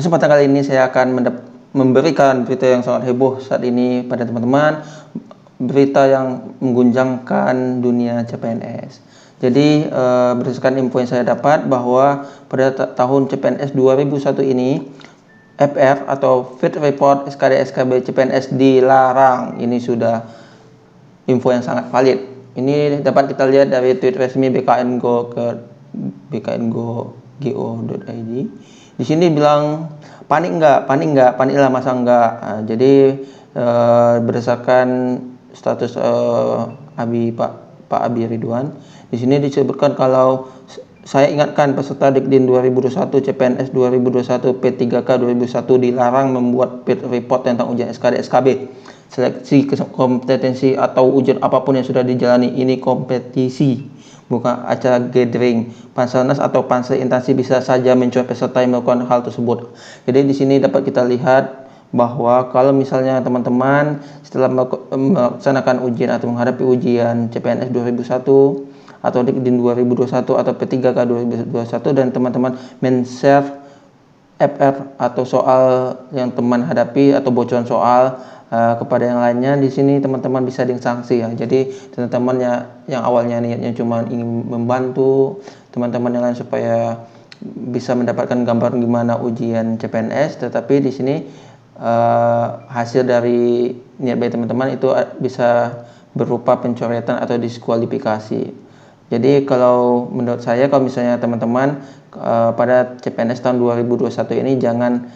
Kesempatan kali ini saya akan memberikan berita yang sangat heboh saat ini pada teman-teman, berita yang mengguncangkan dunia CPNS. Jadi berdasarkan info yang saya dapat bahwa pada tahun CPNS 2001 ini FR atau Fit Report SKD SKB CPNS dilarang. Ini sudah info yang sangat valid. Ini dapat kita lihat dari tweet resmi BKN Go ke bkngo.go.id. Di sini bilang panik lah masa enggak. Nah, jadi berdasarkan status Pak Abi Ridwan, di sini disebutkan kalau saya ingatkan peserta Dikdin 2021 CPNS 2021 P3K 2001 dilarang membuat fit report tentang ujian SKD SKB. Seleksi kompetensi atau ujian apapun yang sudah dijalani ini kompetisi, bukan acara gathering. Panselnas atau pansel instansi bisa saja mencoba peserta yang melakukan hal tersebut. Jadi di sini dapat kita lihat bahwa kalau misalnya teman-teman setelah melaksanakan ujian atau menghadapi ujian CPNS 2001 atau Dikdin 2021 atau P3K 2021 dan teman-teman men-share FR atau soal yang teman hadapi atau bocoran soal kepada yang lainnya, di sini teman-teman bisa disanksi ya. Jadi teman-teman yang awalnya niatnya cuma ingin membantu teman-teman yang lain supaya bisa mendapatkan gambaran gimana ujian CPNS, tetapi di sini hasil dari niat baik teman-teman itu bisa berupa pencoretan atau diskualifikasi. Jadi kalau menurut saya, kalau misalnya teman-teman pada CPNS tahun 2021 ini jangan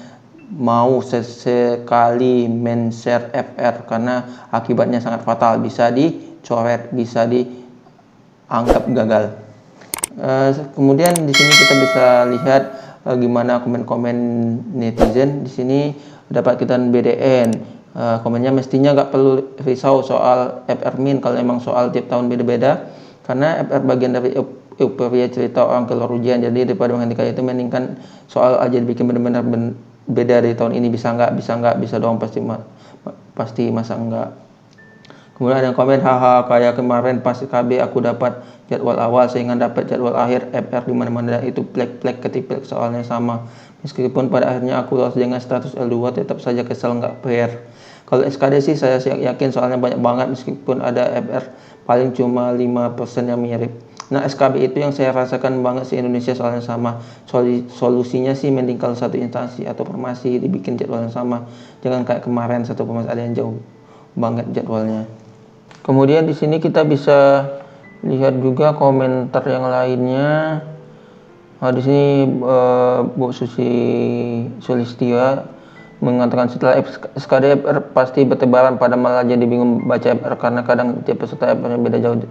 mau sesekali men-share FR karena akibatnya sangat fatal, bisa dicoret, bisa dianggap gagal. Kemudian di sini kita bisa lihat gimana komen-komen netizen. Di sini dapat kita BDN. Komennya mestinya nggak perlu risau soal FR min kalau emang soal tiap tahun beda-beda, karena FR bagian dari euforia cerita orang keluar ujian. Jadi daripada menghentikan itu, mendingkan soal aja dibikin benar-benar beda dari tahun ini. Bisa dong, pasti masa enggak. Kemudian ada komen, haha, kayak kemarin pas KB aku dapat jadwal awal sehingga dapat jadwal akhir FR di mana-mana itu plek-plek ketipik soalnya sama. Meskipun pada akhirnya aku lolos dengan status L2, tetap saja kesel nggak fair. Kalau SKD sih saya yakin soalnya banyak banget, meskipun ada FR paling cuma 5% yang mirip. Nah, SKB itu yang saya rasakan banget di Indonesia soalnya sama. Solusinya sih mending kalau satu instansi atau formasi dibikin jadwal yang sama. Jangan kayak kemarin satu formasi ada yang jauh banget jadwalnya. Kemudian di sini kita bisa lihat juga komentar yang lainnya. Di sini Bu Susi Sulistia mengatakan setelah SKD FR pasti bertebaran, pada malah jadi bingung baca FR karena kadang tiap peserta FR-nya beda jauh.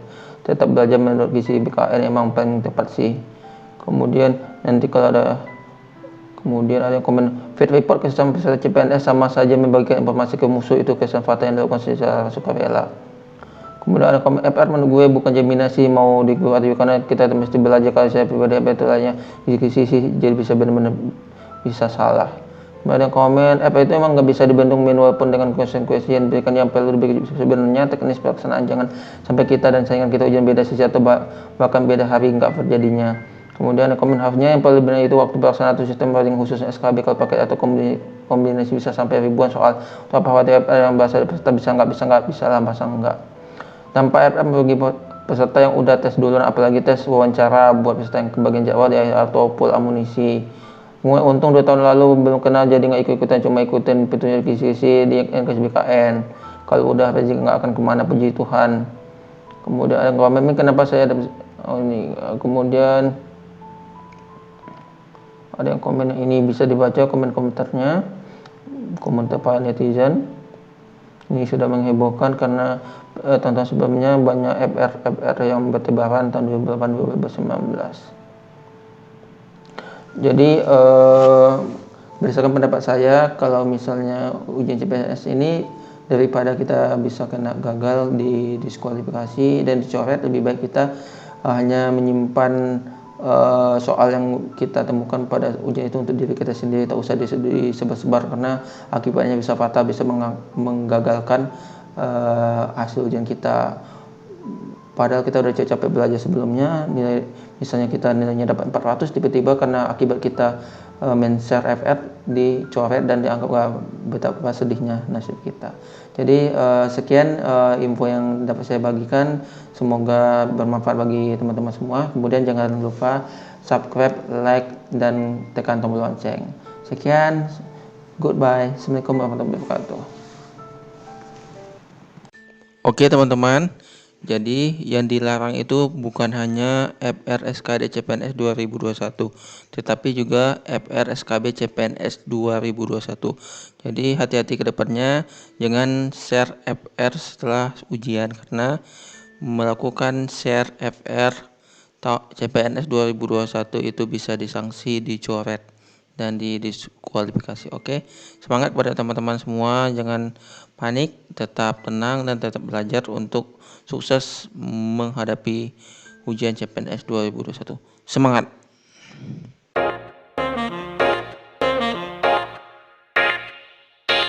Tetap belajar menurut visi BKN emang paling tepat sih. Kemudian nanti kalau ada komen, fit report kesan peserta CPNS sama saja membagikan informasi ke musuh, itu kesan fatal yang dilakukan secara sukarela. Kemudian ada komen, FR menurut gue bukan jaminan sih mau dikeluar, karena kita mesti belajar. Kalau saya pribadi itu lainnya diskusi sih, jadi bisa benar-benar bisa salah. Kemudian komen, FR itu emang nggak bisa dibentuk walaupun dengan question yang berikan yang perlu diberikan. Sebenarnya teknis pelaksanaan, jangan sampai kita dan saingan kita ujian beda sisi atau bahkan beda hari nggak terjadinya. Kemudian ada komen, harusnya yang paling benar itu waktu pelaksanaan atau sistem paling khususnya SKB kalau pakai atau kombinasi bisa sampai ribuan soal. Atau apa FR yang bahasa peserta bisa nggak bisa lah, masa enggak. Tanpa FR bagi peserta yang udah tes duluan, apalagi tes wawancara buat peserta yang kebagian jadwal di akhir atau full amunisi. Untung 2 tahun lalu belum kenal, jadi nggak ikut-ikutan, cuma ikutin petunjuk kisi di NKSBKN. Kalau udah rezeki nggak akan kemana, puji Tuhan. Kemudian ada komen, kenapa saya ada kemudian ada yang komen ini bisa dibaca komentarnya, komentar para netizen. Ini sudah menghebohkan karena tahun sebelumnya banyak FR yang bertebaran tahun 2018-2019. Jadi berdasarkan pendapat saya, kalau misalnya ujian CPNS ini daripada kita bisa kena gagal, di diskualifikasi dan dicoret, lebih baik kita hanya menyimpan soal yang kita temukan pada ujian itu untuk diri kita sendiri, tak usah disebar-sebar karena akibatnya bisa fatal, bisa menggagalkan hasil ujian kita. Padahal kita udah capek belajar sebelumnya, misalnya kita nilainya dapat 400, tiba-tiba karena akibat kita men-share FR dicoret dan dianggap betapa sedihnya nasib kita. Jadi sekian info yang dapat saya bagikan, semoga bermanfaat bagi teman-teman semua. Kemudian jangan lupa subscribe, like, dan tekan tombol lonceng. Sekian, goodbye. Assalamualaikum warahmatullahi wabarakatuh. Oke teman-teman, jadi yang dilarang itu bukan hanya FR SKD CPNS 2021, tetapi juga FR SKB CPNS 2021. Jadi hati-hati ke depannya, jangan share FR setelah ujian, karena melakukan share FR CPNS 2021 itu bisa disanksi, dicoret, dan didiskualifikasi. Oke, semangat pada teman-teman semua, jangan panik, tetap tenang dan tetap belajar untuk sukses menghadapi ujian CPNS 2021. Semangat.